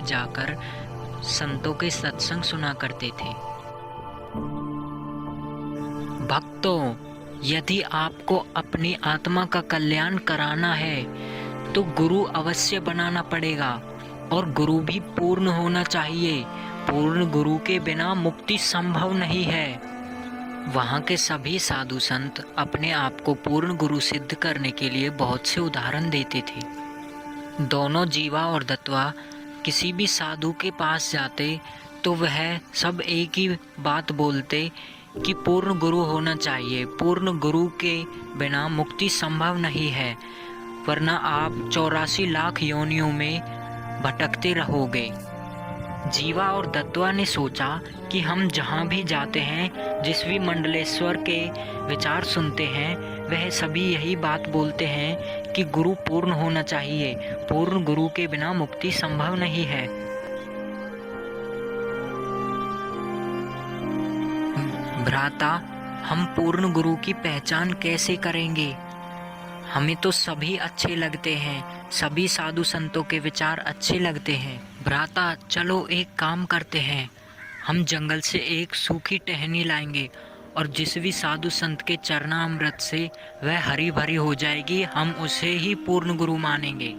जाकर संतों के सत्संग सुना करते थे। भक्तों, यदि आपको अपनी आत्मा का कल्याण कराना है तो गुरु अवश्य बनाना पड़ेगा, और गुरु भी पूर्ण होना चाहिए। पूर्ण गुरु के बिना मुक्ति संभव नहीं है। वहाँ के सभी साधु संत अपने आप को पूर्ण गुरु सिद्ध करने के लिए बहुत से उदाहरण देते थे। दोनों जीवा और दत्वा किसी भी साधु के पास जाते तो वह सब एक ही बात बोलते कि पूर्ण गुरु होना चाहिए। पूर्ण गुरु के बिना मुक्ति संभव नहीं है, वरना आप 84 लाख योनियों में भटकते रहोगे। जीवा और दत्वा ने सोचा कि हम जहाँ भी जाते हैं, जिस भी मंडलेश्वर के विचार सुनते हैं, वह सभी यही बात बोलते हैं कि गुरु पूर्ण होना चाहिए। पूर्ण गुरु के बिना मुक्ति संभव नहीं है। भ्राता, हम पूर्ण गुरु की पहचान कैसे करेंगे? हमें तो सभी अच्छे लगते हैं, सभी साधु संतों के विचार अच्छे लगते हैं। भ्राता, चलो एक काम करते हैं, हम जंगल से एक सूखी टहनी लाएंगे और जिस भी साधु संत के चरणामृत से वह हरी भरी हो जाएगी, हम उसे ही पूर्ण गुरु मानेंगे।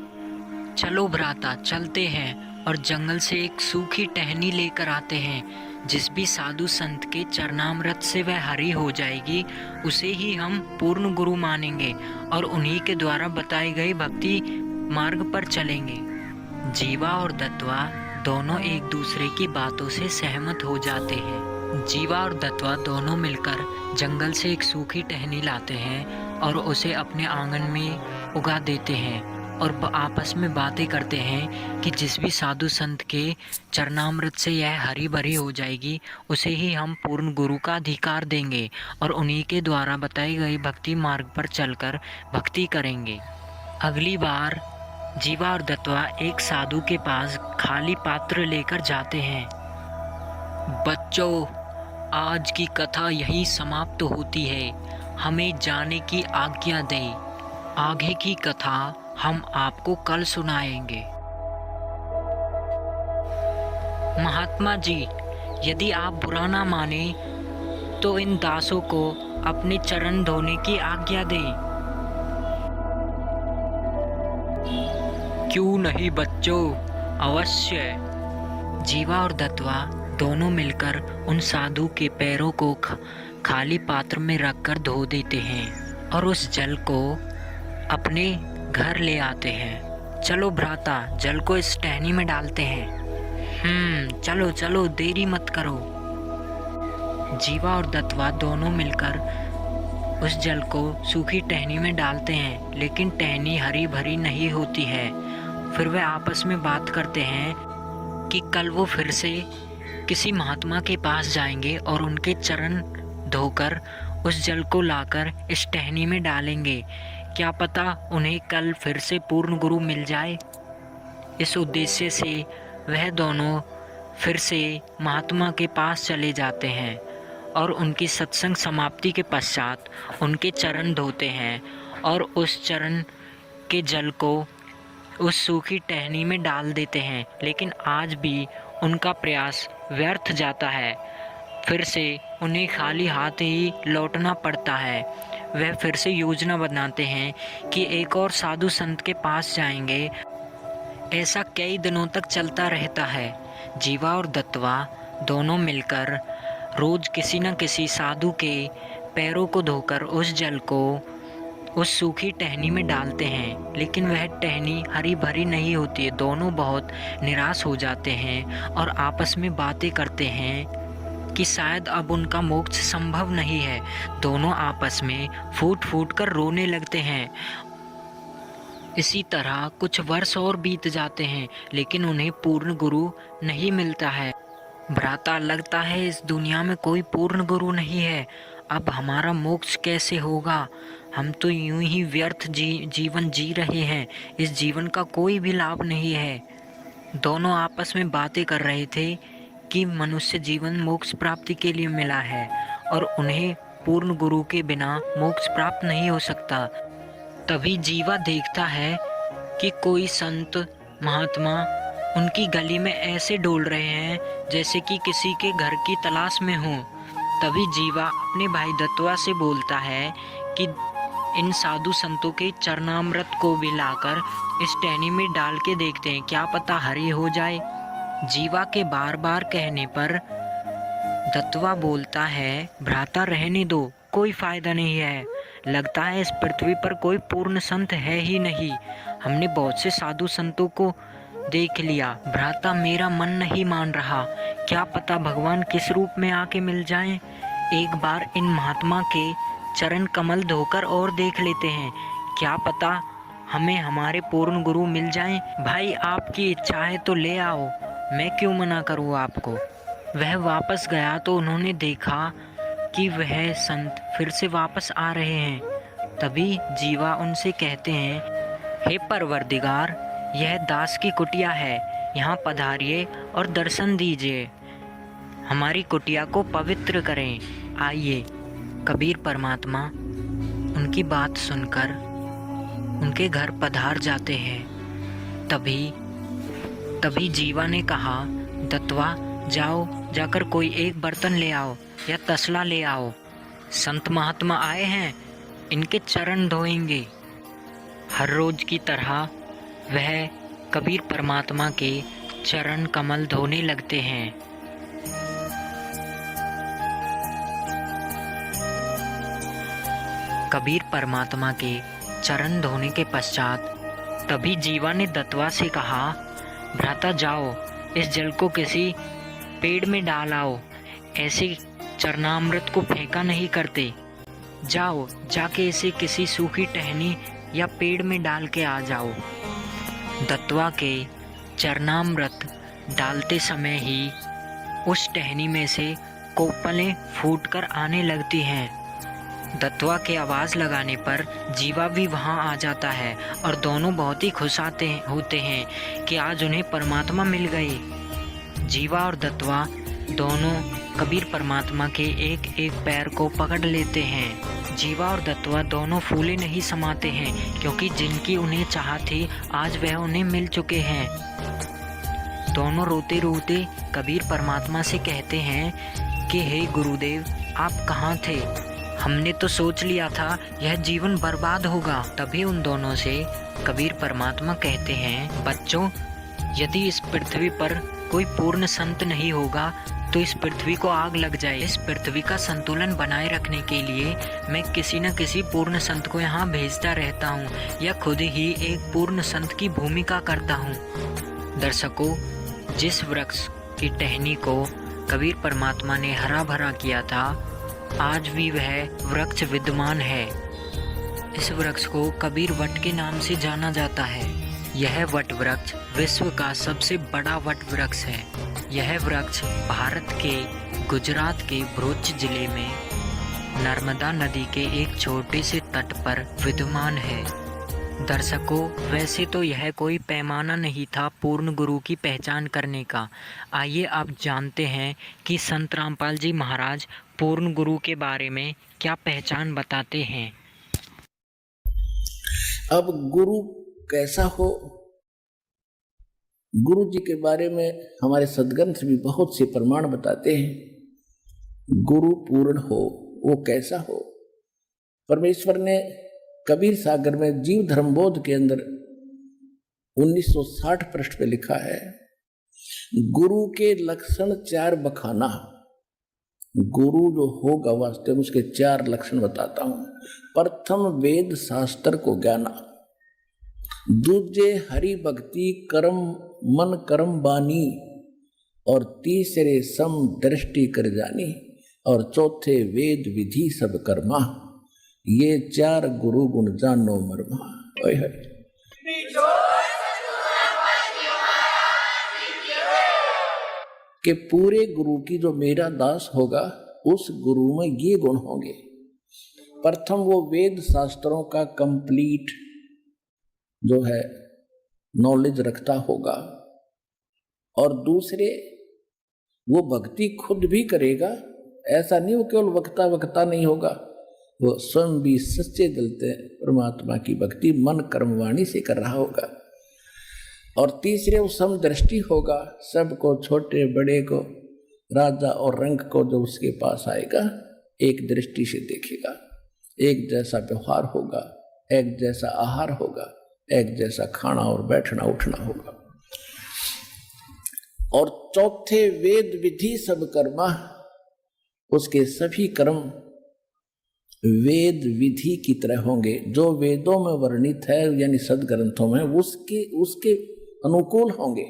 चलो भ्राता, चलते हैं और जंगल से एक सूखी टहनी लेकर आते हैं। जिस भी साधु संत के चरणामृत से वह हरी हो जाएगी, उसे ही हम पूर्ण गुरु मानेंगे और उन्हीं के द्वारा बताई गई भक्ति मार्ग पर चलेंगे। जीवा और दत्वा दोनों एक दूसरे की बातों से सहमत हो जाते हैं। जीवा और दत्वा दोनों मिलकर जंगल से एक सूखी टहनी लाते हैं और उसे अपने आंगन में उगा देते हैं और आपस में बातें करते हैं कि जिस भी साधु संत के चरणामृत से यह हरी भरी हो जाएगी, उसे ही हम पूर्ण गुरु का अधिकार देंगे और उन्हीं के द्वारा बताई गई भक्ति मार्ग पर चलकर भक्ति करेंगे। अगली बार जीवा और दत्वा एक साधु के पास खाली पात्र लेकर जाते हैं। बच्चों, आज की कथा यहीं समाप्त होती है, हमें जाने की आज्ञा दें। आगे की कथा हम आपको कल सुनाएंगे। महात्मा जी, यदि आप बुरा ना माने तो इन दासों को अपने चरण धोने की आज्ञा दें। क्यों नहीं बच्चों, अवश्य। जीवा और दत्वा दोनों मिलकर उन साधु के पैरों को खाली पात्र में रखकर धो देते हैं और उस जल को अपने घर ले आते हैं। चलो भ्राता, जल को इस टहनी में डालते हैं। चलो चलो, देरी मत करो। जीवा और दत्वा दोनों मिलकर उस जल को सूखी टहनी में डालते हैं, लेकिन टहनी हरी भरी नहीं होती है। फिर वे आपस में बात करते हैं कि कल वो फिर से किसी महात्मा के पास जाएंगे और उनके चरण धोकर उस जल को लाकर इस टहनी में डालेंगे। क्या पता उन्हें कल फिर से पूर्ण गुरु मिल जाए। इस उद्देश्य से वह दोनों फिर से महात्मा के पास चले जाते हैं और उनकी सत्संग समाप्ति के पश्चात उनके चरण धोते हैं और उस चरण के जल को उस सूखी टहनी में डाल देते हैं। लेकिन आज भी उनका प्रयास व्यर्थ जाता है। फिर से उन्हें खाली हाथ ही लौटना पड़ता है। वह फिर से योजना बनाते हैं कि एक और साधु संत के पास जाएंगे। ऐसा कई दिनों तक चलता रहता है। जीवा और दत्वा दोनों मिलकर रोज किसी न किसी साधु के पैरों को धोकर उस जल को उस सूखी टहनी में डालते हैं, लेकिन वह टहनी हरी भरी नहीं होती है। दोनों बहुत निराश हो जाते हैं और आपस में बातें करते हैं कि शायद अब उनका मोक्ष संभव नहीं है। दोनों आपस में फूट फूट कर रोने लगते हैं। इसी तरह कुछ वर्ष और बीत जाते हैं, लेकिन उन्हें पूर्ण गुरु नहीं मिलता है। भ्राता, लगता है इस दुनिया में कोई पूर्ण गुरु नहीं है। अब हमारा मोक्ष कैसे होगा? हम तो यूं ही व्यर्थ जीवन जी रहे हैं। इस जीवन का कोई भी लाभ नहीं है। दोनों आपस में बातें कर रहे थे कि मनुष्य जीवन मोक्ष प्राप्ति के लिए मिला है और उन्हें पूर्ण गुरु के बिना मोक्ष प्राप्त नहीं हो सकता। तभी जीवा देखता है कि कोई संत महात्मा उनकी गली में ऐसे डोल रहे हैं जैसे कि किसी के घर की तलाश में हों। तभी जीवा अपने भाई दत्वा से बोलता है कि इन साधु संतों के चरणामृत को भी लाकर इस टहनी में डाल के देखते हैं, क्या पता हरी हो जाए। जीवा के बार बार कहने पर दत्वा बोलता है, भ्राता रहने दो, कोई फायदा नहीं है। लगता है इस पृथ्वी पर कोई पूर्ण संत है ही नहीं। हमने बहुत से साधु संतों को देख लिया, भ्राता मेरा मन नहीं मान रहा। क्या पता भगवान किस रूप में आके मिल जाएं। एक बार इन महात्मा के चरण कमल धोकर और देख लेते हैं, क्या पता हमें हमारे पूर्ण गुरु मिल जाएं। भाई आपकी इच्छा है तो ले आओ, मैं क्यों मना करूँ आपको। वह वापस गया तो उन्होंने देखा कि वह संत फिर से वापस आ रहे हैं। तभी जीवा उनसे कहते हैं, हे परवरदिगार, यह दास की कुटिया है, यहाँ पधारिए और दर्शन दीजिए, हमारी कुटिया को पवित्र करें, आइए। कबीर परमात्मा उनकी बात सुनकर उनके घर पधार जाते हैं। तभी जीवा ने कहा, दत्वा जाओ, जाकर कोई एक बर्तन ले आओ या तसला ले आओ, संत महात्मा आए हैं, इनके चरण धोएंगे। हर रोज की तरह वह कबीर परमात्मा के चरण कमल धोने लगते हैं। कबीर परमात्मा के चरण धोने के पश्चात तभी जीवा ने दत्वा से कहा, भ्राता जाओ, इस जल को किसी पेड़ में डाल आओ, ऐसे चरणामृत को फेंका नहीं करते। जाओ, जाके इसे किसी सूखी टहनी या पेड़ में डाल के आ जाओ। दत्वा के चरणामृत डालते समय ही उस टहनी में से कोपलें फूटकर आने लगती हैं। दत्वा के आवाज़ लगाने पर जीवा भी वहां आ जाता है और दोनों बहुत ही खुश होते हैं कि आज उन्हें परमात्मा मिल गए। जीवा और दत्वा दोनों कबीर परमात्मा के एक एक पैर को पकड़ लेते हैं। जीवा और दत्वा दोनों फूले नहीं समाते हैं, क्योंकि जिनकी उन्हें चाह थी आज वह उन्हें मिल चुके हैं। दोनों रोते रोते कबीर परमात्मा से कहते हैं कि हे गुरुदेव, आप कहाँ थे, हमने तो सोच लिया था यह जीवन बर्बाद होगा। तभी उन दोनों से कबीर परमात्मा कहते हैं, बच्चों, यदि इस पृथ्वी पर कोई पूर्ण संत नहीं होगा तो इस पृथ्वी को आग लग जाए। इस पृथ्वी का संतुलन बनाए रखने के लिए मैं किसी न किसी पूर्ण संत को यहाँ भेजता रहता हूँ या खुद ही एक पूर्ण संत की भूमिका करता हूँ। दर्शकों, जिस वृक्ष की टहनी को कबीर परमात्मा ने हरा भरा किया था, आज भी वह वृक्ष विद्यमान है। इस वृक्ष को कबीर वट के नाम से जाना जाता है। यह वट वृक्ष विश्व का सबसे बड़ा वट वृक्ष है। यह वृक्ष भारत के गुजरात के भरूच जिले में नर्मदा नदी के एक छोटे से तट पर विद्यमान है। दर्शकों, वैसे तो यह कोई पैमाना नहीं था पूर्ण गुरु की पहचान करने का। आइए आप जानते हैं कि संत रामपाल जी महाराज पूर्ण गुरु के बारे में क्या पहचान बताते हैं। अब गुरु कैसा हो, गुरु जी के बारे में हमारे सद्ग्रंथ भी बहुत से प्रमाण बताते हैं। गुरु पूर्ण हो, वो कैसा हो। परमेश्वर ने कबीर सागर में जीव धर्मबोध के अंदर 1960 पृष्ठ पे लिखा है, गुरु के लक्षण 4 बखाना। गुरु जो होगा वास्तव में उसके 4 लक्षण बताता हूं। प्रथम वेद शास्त्र को ज्ञाना, दूजे हरि भक्ति कर्म मन कर्म बानी, और तीसरे सम दृष्टि कर जानी, और चौथे वेद विधि सब कर्मा। ये 4 गुरु गुण जानो मरमा। ओए होए, कि पूरे गुरु की जो मेरा दास होगा उस गुरु में ये गुण होंगे। प्रथम वो वेद शास्त्रों का कंप्लीट जो है नॉलेज रखता होगा, और दूसरे वो भक्ति खुद भी करेगा। ऐसा नहीं वो केवल वक्ता वक्ता नहीं होगा, वो स्वयं भी सच्चे दिल से परमात्मा की भक्ति मन कर्म वाणी से कर रहा होगा। और तीसरे वो समदृष्टि होगा, सबको, छोटे बड़े को, राजा और रंग को जो उसके पास आएगा एक दृष्टि से देखेगा। एक जैसा व्यवहार होगा, एक जैसा आहार होगा, एक जैसा खाना और बैठना उठना होगा। और चौथे वेद विधि सब कर्मा, उसके सभी कर्म वेद विधि की तरह होंगे, जो वेदों में वर्णित है यानी सदग्रंथों में उसके अनुकूल होंगे।